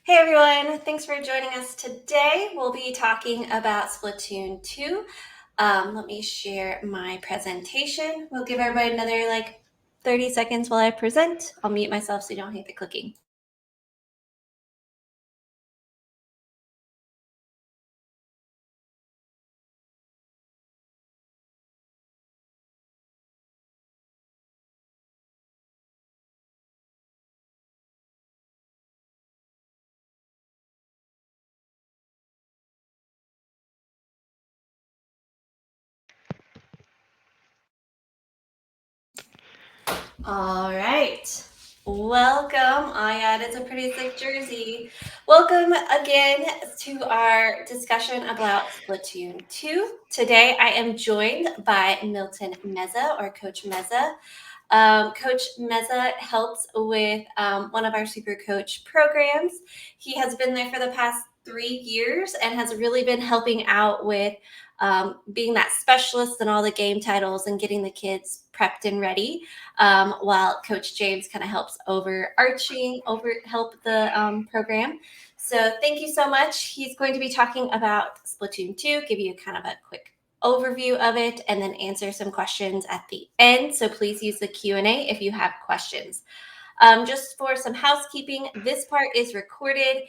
Hey everyone, thanks for joining us today. We'll be talking about Splatoon 2. Let me share my presentation. We'll give everybody another 30 seconds while I present. I'll mute myself so you don't hate the clicking. All right. Welcome. I added a pretty sick jersey. Welcome again to our discussion about Splatoon 2. Today I am joined by Milton Meza, or Coach Meza. Coach Meza helps with one of our Super Coach programs. He has been there for the past 3 years and has really been helping out with being that specialist in all the game titles and getting the kids prepped and ready, while Coach James kind of helps help the program. So thank you so much. He's going to be talking about Splatoon 2, give you kind of a quick overview of it, and then answer some questions at the end. So please use the Q&A if you have questions. Just for some housekeeping, this part is recorded.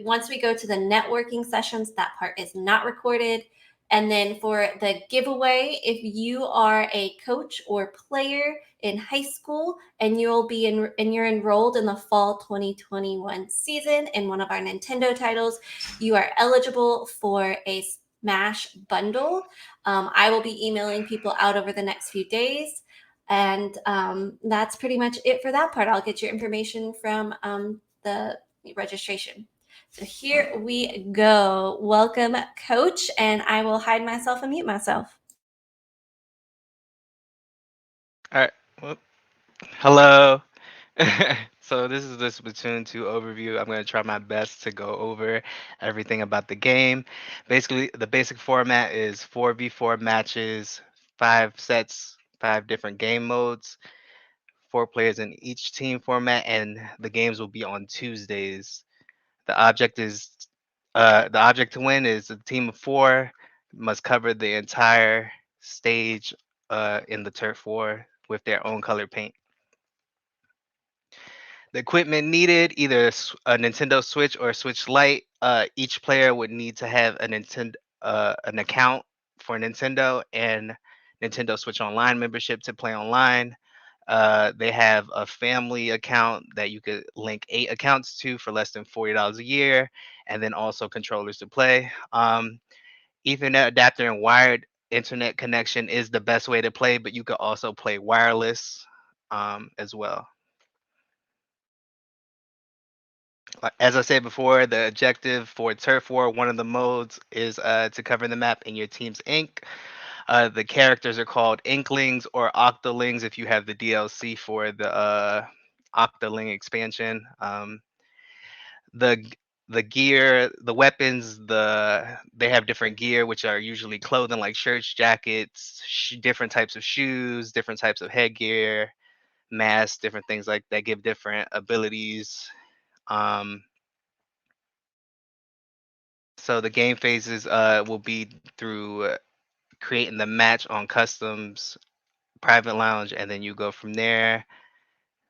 Once we go to the networking sessions, that part is not recorded. And then for the giveaway, if you are a coach or player in high school and you're enrolled in the fall 2021 season in one of our Nintendo titles, you are eligible for a Smash bundle. I will be emailing people out over the next few days. And that's pretty much it for that part. I'll get your information from the registration. So here we go. Welcome, Coach, and I will hide myself and mute myself. All right. Well, hello. So this is the Splatoon 2 overview. I'm going to try my best to go over everything about the game. Basically, the basic format is 4v4 matches, 5 sets, 5 different game modes, 4 players in each team format, and the games will be on Tuesdays. The object is the object to win is a team of 4 must cover the entire stage in the turf war with their own color paint. The equipment needed, either a Nintendo Switch or a Switch Lite. Each player would need to have an account for Nintendo and Nintendo Switch Online membership to play online. They have a family account that you could link 8 accounts to for less than $40 a year, and then also controllers to play. Ethernet adapter and wired internet connection is the best way to play, but you could also play wireless as well. As I said before, the objective for Turf War, one of the modes, is to cover the map in your team's ink. The characters are called Inklings or Octolings if you have the DLC for the Octoling expansion. The the gear, the weapons, they have different gear, which are usually clothing like shirts, jackets, different types of shoes, different types of headgear, masks, different things like that give different abilities. Um, So the game phases will be through creating the match on customs, private lounge, and then you go from there.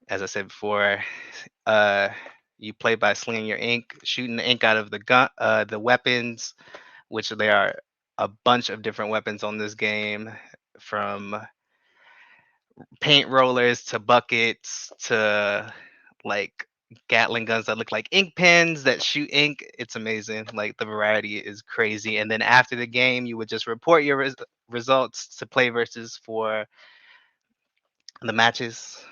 As I said before, uh, you play by slinging your ink, shooting the ink out of the weapons, which there are a bunch of different weapons on this game, from paint rollers to buckets to like Gatling guns that look like ink pens that shoot ink. It's amazing. Like the variety is crazy. And then after the game, you would just report your results to play versus for the matches.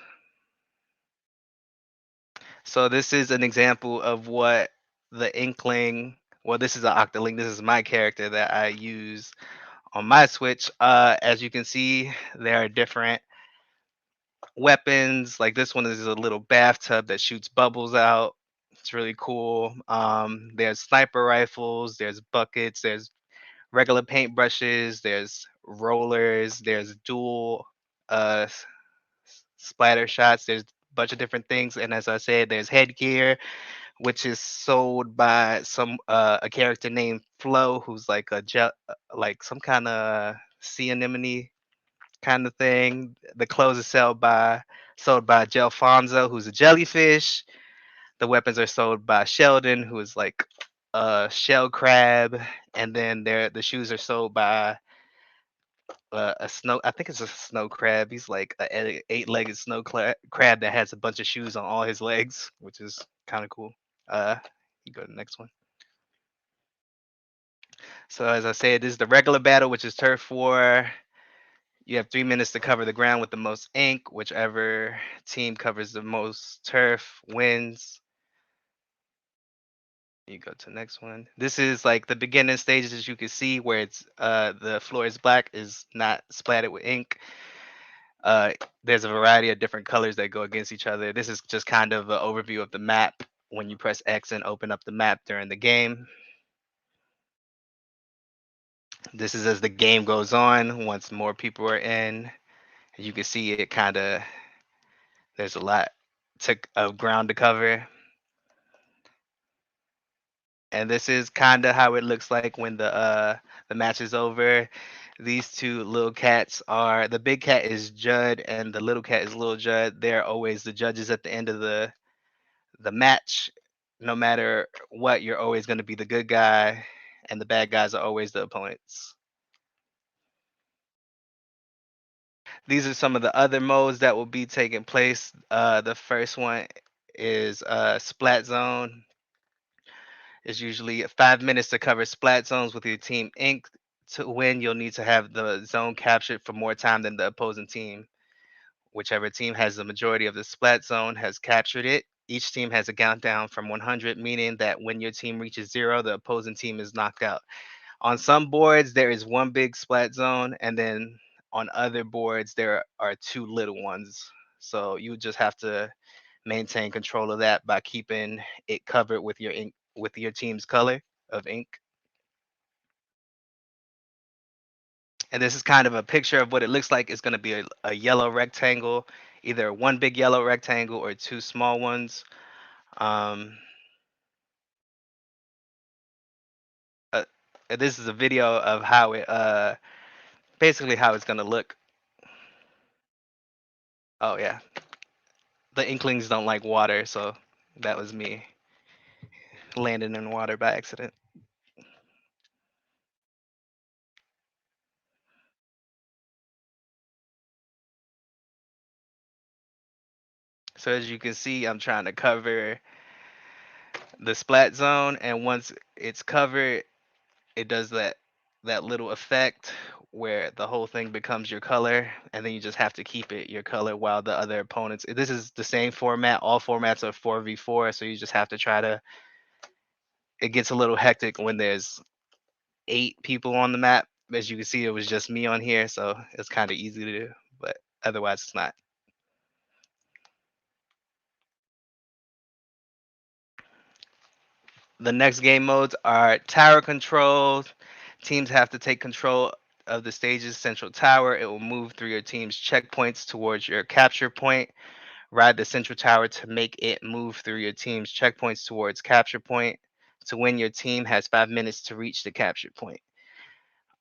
So this is an example of what the Inkling. Well, this is an Octoling. This is my character that I use on my Switch. As you can see, there are different weapons. Like this one is a little bathtub that shoots bubbles out. It's really cool. There's sniper rifles, there's buckets, there's regular paintbrushes, there's rollers, there's dual uh splatter shots, there's a bunch of different things. And as I said, there's headgear, which is sold by some a character named Flo, who's like like some kind of sea anemone kind of thing. The clothes are sold by Gelfonso, who's a jellyfish. The weapons are sold by Sheldon, who is like a shell crab, and then the shoes are sold by a snow. I think it's a snow crab. He's like a eight-legged crab that has a bunch of shoes on all his legs, which is kind of cool. Uh, you go to the next one. So as I said, this is the regular battle, which is turf war. You have 3 minutes to cover the ground with the most ink. Whichever team covers the most turf wins. You go to the next one. This is like the beginning stages, as you can see, where it's the floor is black, is not splattered with ink. Uh, there's a variety of different colors that go against each other. This is just kind of an overview of the map when you press X and open up the map during the game. This is as the game goes on. Once more people are in, you can see it kind of. There's a lot of ground to cover. And this is kind of how it looks like when the match is over. These two little cats are the big cat is Judd and the little cat is Little Judd. They're always the judges at the end of the match. No matter what, you're always going to be the good guy, and the bad guys are always the opponents. These are some of the other modes that will be taking place. The first one is Splat Zone. It's usually 5 minutes to cover splat zones with your team ink. To win, you'll need to have the zone captured for more time than the opposing team. Whichever team has the majority of the splat zone has captured it. Each team has a countdown from 100, meaning that when your team reaches zero, the opposing team is knocked out. On some boards, there is one big splat zone, and then on other boards, there are two little ones. So you just have to maintain control of that by keeping it covered with your ink, with your team's color of ink. And this is kind of a picture of what it looks like. It's going to be a yellow rectangle, either one big yellow rectangle or two small ones. Um, uh, this is a video of how it basically how it's going to look. Oh yeah, the inklings don't like water, so that was me landing in water by accident. So as you can see, I'm trying to cover the splat zone, and once it's covered, it does that little effect where the whole thing becomes your color, and then you just have to keep it your color while the other opponents. This is the same format. All formats are 4v4, so you just have to try to. It gets a little hectic when there's 8 people on the map. As you can see, it was just me on here, so it's kind of easy to do, but otherwise it's not. The next game modes are tower control. Teams have to take control of the stage's central tower. It will move through your team's checkpoints towards your capture point. Ride the central tower to make it move through your team's checkpoints towards capture point. To win, your team has 5 minutes to reach the capture point.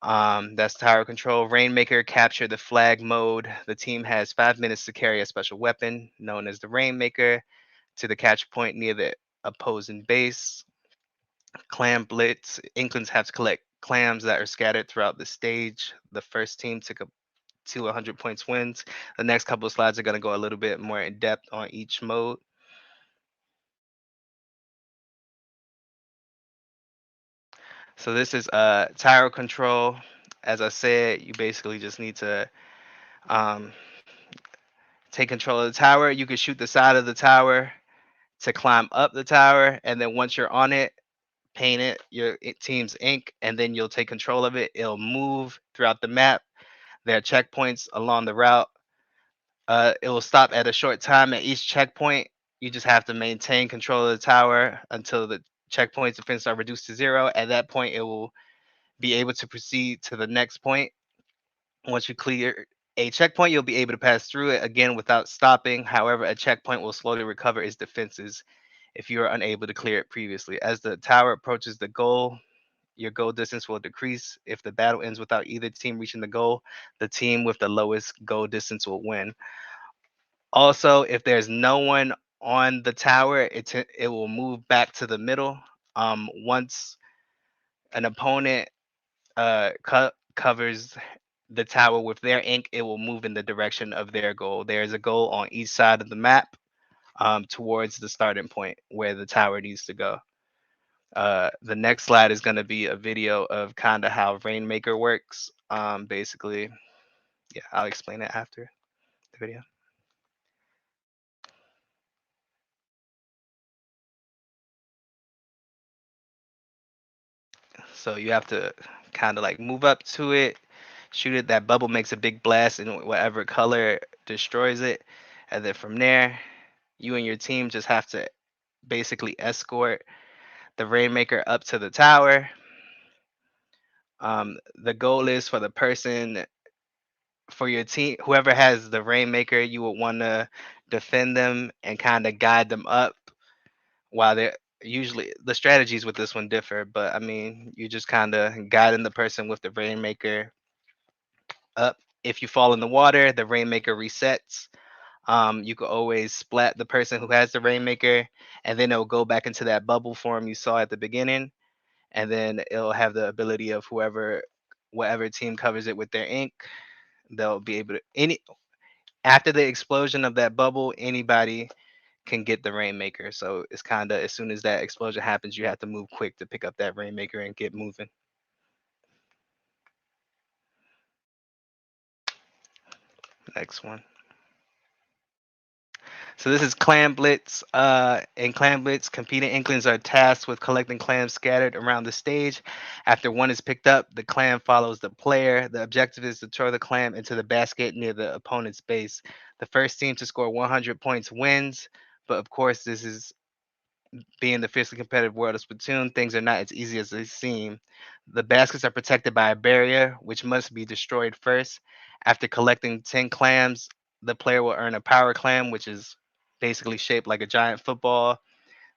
That's tower control. Rainmaker, capture the flag mode. The team has 5 minutes to carry a special weapon known as the Rainmaker to the capture point near the opposing base. Clam Blitz. Inklings have to collect clams that are scattered throughout the stage. The first team to 100 points wins. The next couple of slides are going to go a little bit more in depth on each mode. So this is tower control. As I said, you basically just need to um, take control of the tower. You can shoot the side of the tower to climb up the tower, and then once you're on it, paint your team's ink, and then you'll take control of it. It'll move throughout the map. There are checkpoints along the route. It will stop at a short time at each checkpoint. You just have to maintain control of the tower until the checkpoints defense are reduced to zero. At that point, it will be able to proceed to the next point. Once you clear a checkpoint, you'll be able to pass through it again without stopping. However, a checkpoint will slowly recover its defenses if you are unable to clear it previously. As the tower approaches the goal, your goal distance will decrease. If the battle ends without either team reaching the goal, the team with the lowest goal distance will win. Also, if there's no one on the tower, it will move back to the middle. Once an opponent covers the tower with their ink, it will move in the direction of their goal. There's a goal on each side of the map towards the starting point where the tower needs to go. The next slide is going to be a video of kind of how Rainmaker works. Basically, yeah, I'll explain it after the video. So you have to kind of like move up to it, shoot it. That bubble makes a big blast, and whatever color destroys it. And then from there, you and your team just have to basically escort the Rainmaker up to the tower. The goal is for the person, for your team, whoever has the Rainmaker, you would want to defend them and kind of guide them up while they're usually the strategies with this one differ, but I mean, you just kind of guiding the person with the Rainmaker up. If you fall in the water, the Rainmaker resets. You could always splat the person who has the Rainmaker, and then it'll go back into that bubble form you saw at the beginning, and then it'll have the ability of whatever team covers it with their ink, they'll be able to any after the explosion of that bubble, anybody can get the Rainmaker. So it's kind of as soon as that explosion happens, you have to move quick to pick up that Rainmaker and get moving. Next one. So this is Clam Blitz. In Clam Blitz, competing Inklings are tasked with collecting clams scattered around the stage. After one is picked up, the clam follows the player. The objective is to throw the clam into the basket near the opponent's base. The first team to score 100 points wins. But of course, this is being the fiercely competitive world of Splatoon, things are not as easy as they seem. The baskets are protected by a barrier, which must be destroyed first. After collecting 10 clams, the player will earn a power clam, which is basically shaped like a giant football.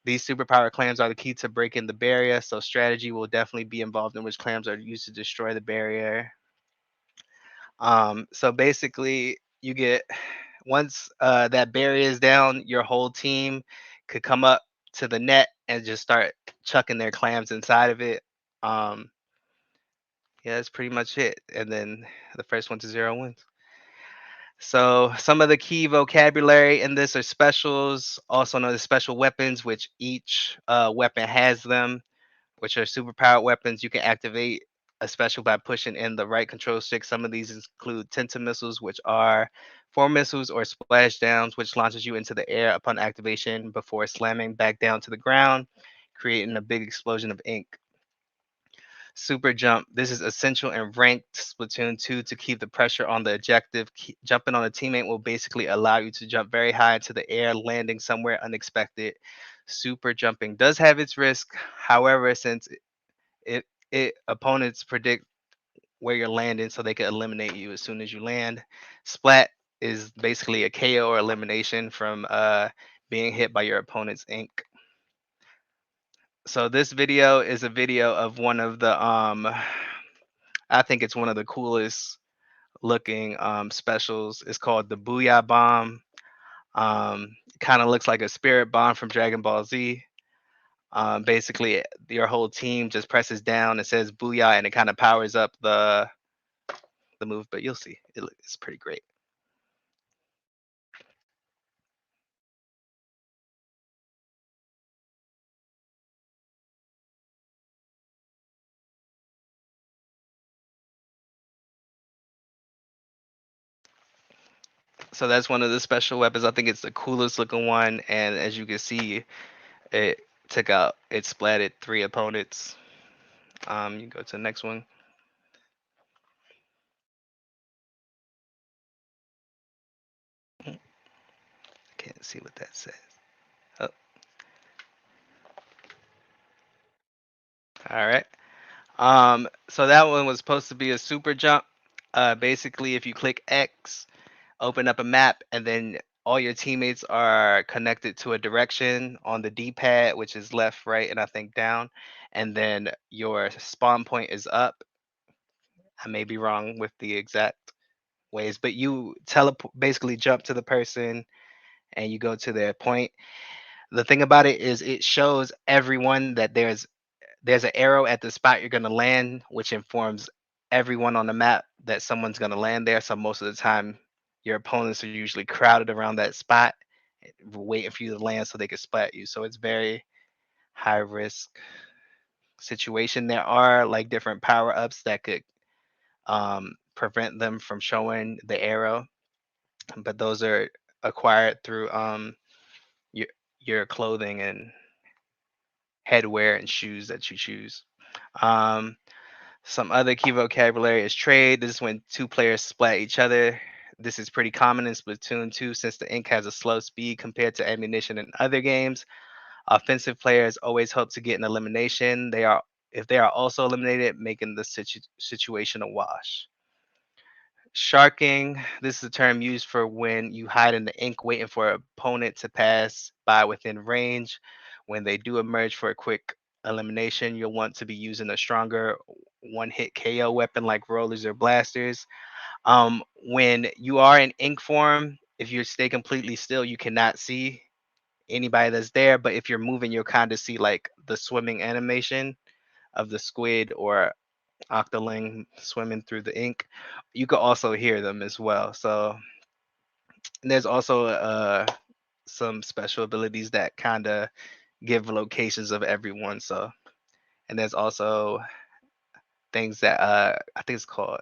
These superpower clams are the key to breaking the barrier, so strategy will definitely be involved in which clams are used to destroy the barrier. So basically, you get once that barrier is down, your whole team could come up to the net and just start chucking their clams inside of it. Um, yeah, that's pretty much it. And then the first one to zero wins. So some of the key vocabulary in this are specials, also known as special weapons, which each weapon has them, which are superpowered weapons. You can activate a special by pushing in the right control stick. Some of these include Tenta missiles, which are four missiles, or splash downs, which launches you into the air upon activation before slamming back down to the ground, creating a big explosion of ink. Super jump. This is essential in ranked Splatoon 2 to keep the pressure on the objective. Jumping on a teammate will basically allow you to jump very high into the air, landing somewhere unexpected. Super jumping does have its risk. However, since it opponents predict where you're landing so they can eliminate you as soon as you land. Splat is basically a KO or elimination from being hit by your opponent's ink. So this video is a video of one of the I think it's one of the coolest looking specials. It's called the Booyah Bomb. Kind of looks like a spirit bomb from Dragon Ball Z. Basically, your whole team just presses down and says "Booyah," and it kind of powers up the move. But you'll see, it's pretty great. So that's one of the special weapons. I think it's the coolest looking one, and as you can see, it it splatted three opponents. You go to the next one. Can't see what that says. Oh, all right. So that one was supposed to be a super jump. Basically, if you click X, open up a map, and then all your teammates are connected to a direction on the D-pad, which is left, right, and I think down. And then your spawn point is up. I may be wrong with the exact ways, but you basically jump to the person and you go to their point. The thing about it is it shows everyone that there's an arrow at the spot you're gonna land, which informs everyone on the map that someone's gonna land there. So most of the time, your opponents are usually crowded around that spot, waiting for you to land so they can splat you. So it's very high risk situation. There are like different power ups that could prevent them from showing the arrow, but those are acquired through your your clothing and headwear and shoes that you choose. Um, some other key vocabulary is trade. This is when two players splat each other. This is pretty common in Splatoon 2 since the ink has a slow speed compared to ammunition in other games. Offensive players always hope to get an elimination. If they are also eliminated, making the situation a wash. Sharking, this is a term used for when you hide in the ink waiting for an opponent to pass by within range. When they do emerge for a quick elimination, you'll want to be using a stronger one hit KO weapon like rollers or blasters. When you are in ink form, if you stay completely still, you cannot see anybody that's there. But if you're moving, you'll kind of see like the swimming animation of the squid or octoling swimming through the ink. You could also hear them as well. So and there's also some special abilities that kind of give locations of everyone. So and there's also things that I think it's called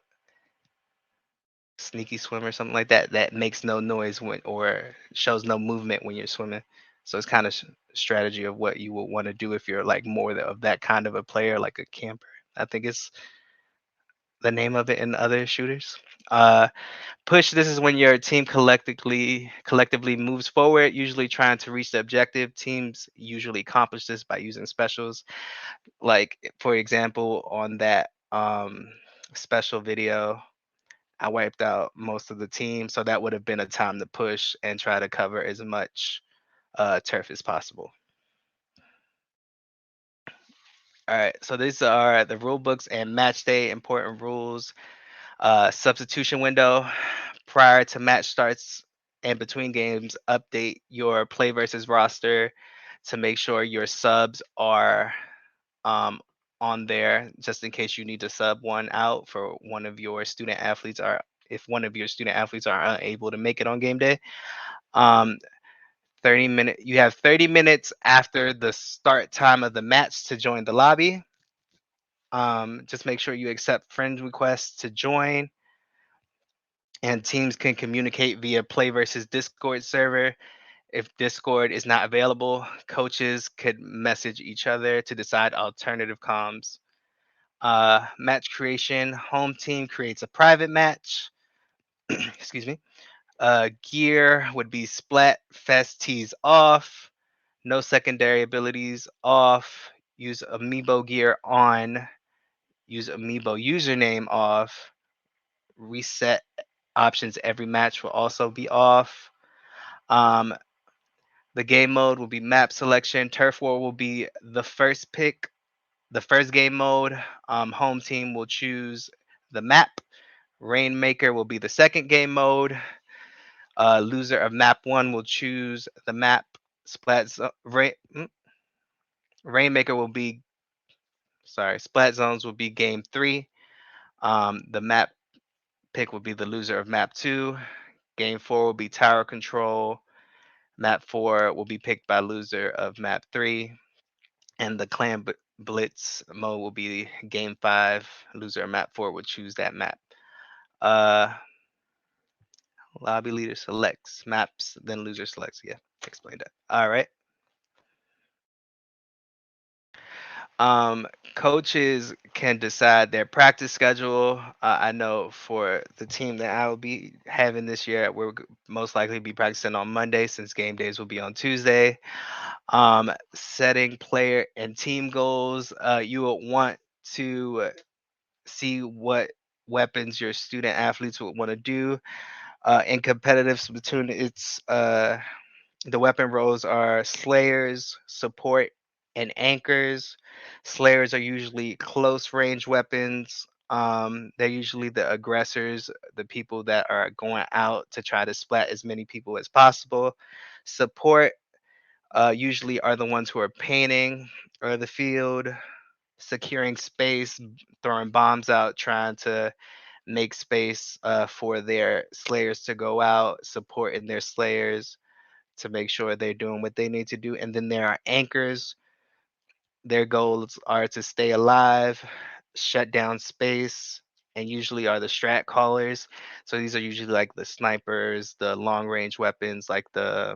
sneaky swim or something like that that makes no noise when or shows no movement when you're swimming. So it's kind of strategy of what you would want to do if you're like more of that kind of a player, like a camper. I think it's the name of it in other shooters. Uh, Push, this is when your team collectively moves forward, usually trying to reach the objective. Teams usually accomplish this by using specials. Like for example, on that special video, I wiped out most of the team, so that would have been a time to push and try to cover as much turf as possible. All right, so these are the rule books and match day important rules. Substitution window. Prior to match starts and between games, update your play versus roster to make sure your subs are um, on there just in case you need to sub one out for one of your student athletes or if one of your student athletes are unable to make it on game day. Um, you have 30 minutes after the start time of the match to join the lobby. Just make sure you accept friend requests to join, and teams can communicate via Play versus Discord server. If Discord is not available, coaches could message each other to decide alternative comms. Match creation, home team creates a private match. Excuse me. Gear would be Splat Fest tees off, no secondary abilities off, use amiibo gear on, use amiibo username off, reset options every match will also be off. Um, the game mode will be map selection. Turf War will be the first pick, the first game mode. Home team will choose the map. Rainmaker will be the second game mode. Loser of map one will choose the map. Rainmaker will be Splat zones will be game three. The map pick will be the loser of map two. Game four will be tower control. Map four will be picked by loser of map three. And the clan blitz mode will be game five. Loser of map four will choose that map. Uh, Lobby leader selects maps, then loser selects. Yeah, explained that. All right. Um, Coaches can decide their practice schedule. I know for the team that I will be having this year, most likely be practicing on Monday since game days will be on Tuesday. Setting player and team goals. You will want to see what weapons your student athletes would want to do. In competitive Splatoon, it's the weapon roles are slayers, support, and anchors. Slayers are usually close range weapons. They're usually the aggressors, the people that are going out to try to splat as many people as possible. Support usually are the ones who are painting or the field, securing space, throwing bombs out, trying to make space for their slayers to go out, supporting their slayers to make sure they're doing what they need to do. And then there are anchors. Their goals are to stay alive, shut down space, and usually are the strat callers. So these are usually like the snipers, the long range weapons, like the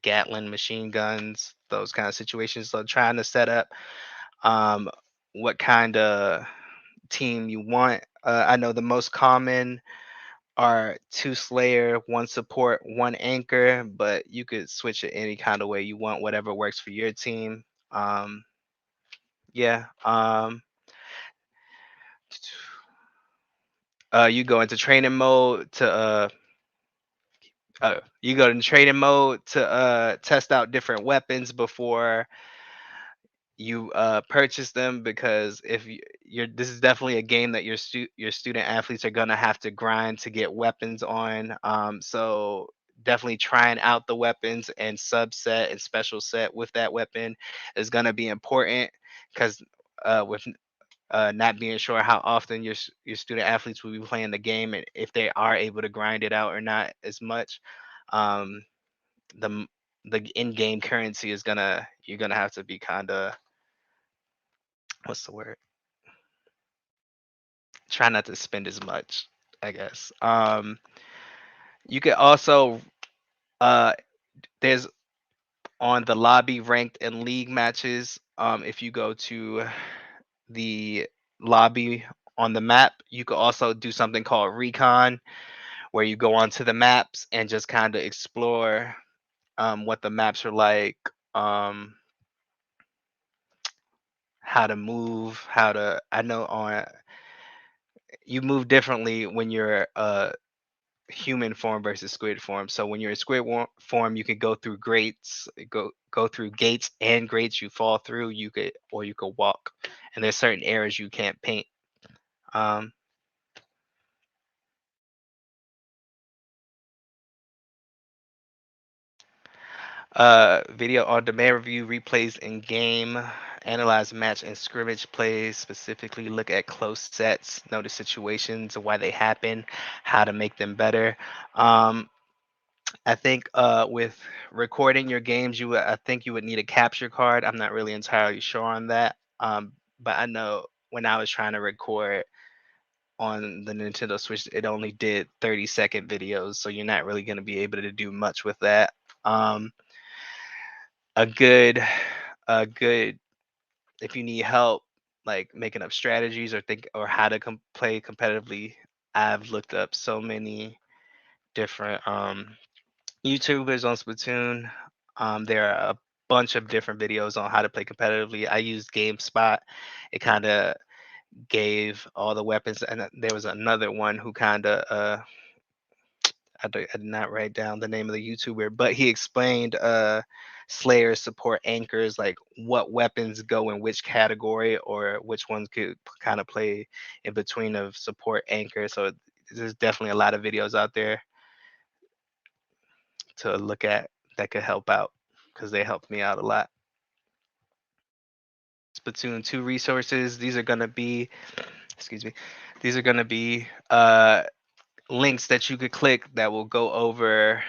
Gatling machine guns, those kind of situations. So trying to set up um, what kind of team you want. I know the most common are two Slayer, one support, one anchor, but you could switch it any kind of way you want, whatever works for your team. Um, yeah. You go into training mode to you go into training mode to test out different weapons before you purchase them, because if you're this is definitely a game that your student athletes are gonna have to grind to get weapons on. So definitely trying out the weapons and subset and special set with that weapon is gonna be important, because with not being sure how often your student athletes will be playing the game and if they are able to grind it out or not as much. um the m- the in-game currency is gonna you're gonna have to be kind of, what's the word, try not to spend as much, I guess. You could also uh there's on the lobby ranked and league matches. If you go to the lobby on the map, you could also do something called recon, where you go onto the maps and just kind of explore what the maps are like, um how to move, how to I know on you move differently when you're human form versus squid form. So when you're in form, you can go through grates, go through gates and grates you fall through. You could walk, and there's certain areas you can't paint. Um, Video on demand review, replays in game, analyze match and scrimmage plays, specifically look at close sets, notice situations, why they happen, how to make them better. Um, I think with recording your games, I think you would need a capture card. I'm not really entirely sure on that. But I know when I was trying to record on the Nintendo Switch, it only did 30-second videos, so you're not really going to be able to do much with that. Um, a good, a good, if you need help, like making up strategies or think or how to play competitively, I've looked up so many different YouTubers on Splatoon. There are a bunch of different videos on how to play competitively. I used GameSpot. It kind of gave all the weapons, and there was another one who kind of I did not write down the name of the YouTuber, but he explained Slayer support anchors, like what weapons go in which category or which ones could kind of play in between of support anchor. So there's definitely a lot of videos out there to look at that could help out, because they helped me out a lot. Splatoon 2 resources. These are gonna be, excuse me, these are gonna be links that you could click that will go over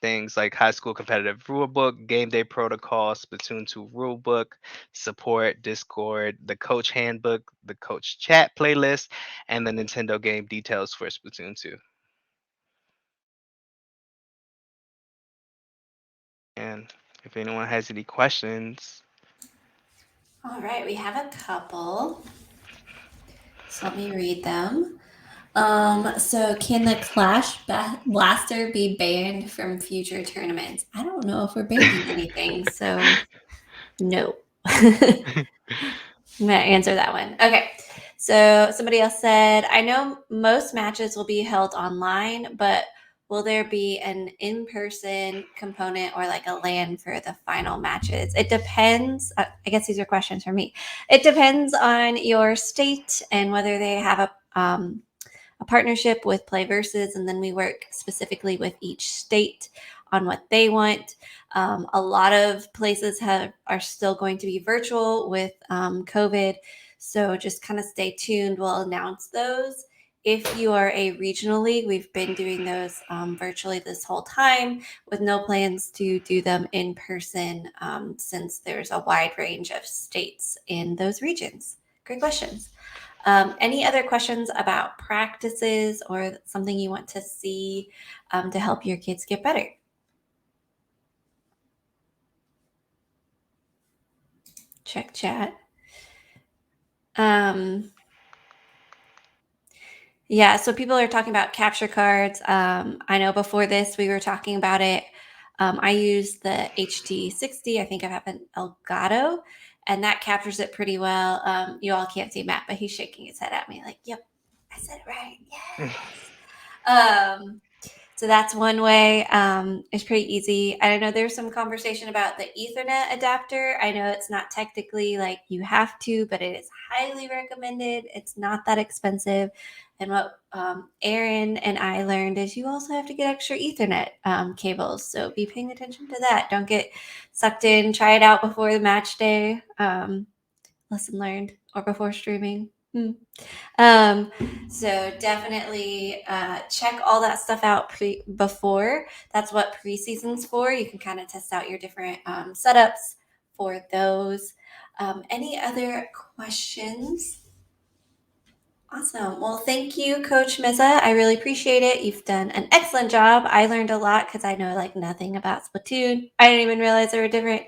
things like high school competitive rulebook, game day protocol, Splatoon 2 rulebook, support, Discord, the coach handbook, the coach chat playlist, and the Nintendo game details for Splatoon 2. And if anyone has any questions, All right, we have a couple. So let me read them. So can the Blaster be banned from future tournaments? I don't know if we're banning anything, so no. I'm gonna answer that one. Okay. So somebody else said, I know most matches will be held online, but will there be an in-person component or like a LAN for the final matches? It depends. I guess these are questions for me. It depends on your state and whether they have a partnership with PlayVS, and then we work specifically with each state on what they want. A lot of places are still going to be virtual with COVID, so just kind of stay tuned. We'll announce those. If you are a regional league, we've been doing those virtually this whole time with no plans to do them in person since there's a wide range of states in those regions. Great questions. Any other questions about practices or something you want to see to help your kids get better? Check chat. Yeah, so people are talking about capture cards. I know before this we were talking about it. I use the HT60. I think I have an Elgato, and that captures it pretty well. You all can't see Matt, but he's shaking his head at me like, "Yep, I said it right. Yes." So that's one way. It's pretty easy. I know there's some conversation about the Ethernet adapter. I know it's not technically like you have to, but it is highly recommended. It's not that expensive. And what Aaron and I learned is you also have to get extra Ethernet cables. So be paying attention to that. Don't get sucked in. Try it out before the match day. Lesson learned, or before streaming. So definitely check all that stuff out before. That's what preseason's for. You can kind of test out your different setups for those. Any other questions? Awesome. Well, thank you, Coach Meza. I really appreciate it. You've done an excellent job. I learned a lot because I know like nothing about Splatoon. I didn't even realize there were different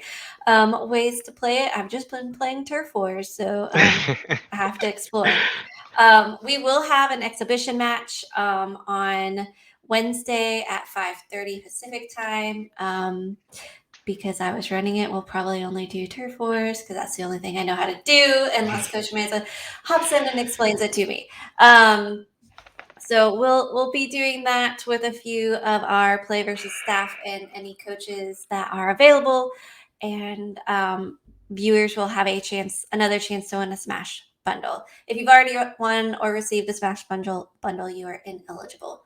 ways to play it. I've just been playing Turf Wars, so I have to explore. We will have an exhibition match on Wednesday at 5:30 Pacific time. Because I was running it, we'll probably only do Turf Wars because that's the only thing I know how to do, unless Coach Meza hops in and explains it to me. So we'll be doing that with a few of our PlayVS staff and any coaches that are available, and viewers will have another chance to win a Smash bundle. If you've already won or received a Smash bundle, you are ineligible.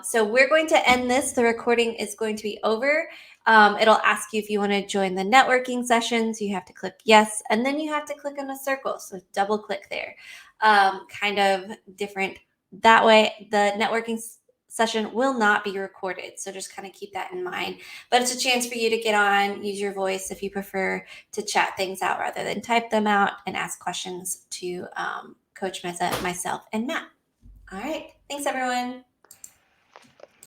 So we're going to end this. The recording is going to be over. It'll ask you if you want to join the networking sessions. You have to click yes, and then you have to click on a circle. So double click there. Kind of different that way. The networking session will not be recorded. So just kind of keep that in mind. But it's a chance for you to get on, use your voice if you prefer to chat things out rather than type them out, and ask questions to Coach Meza, myself, and Matt. All right. Thanks, everyone.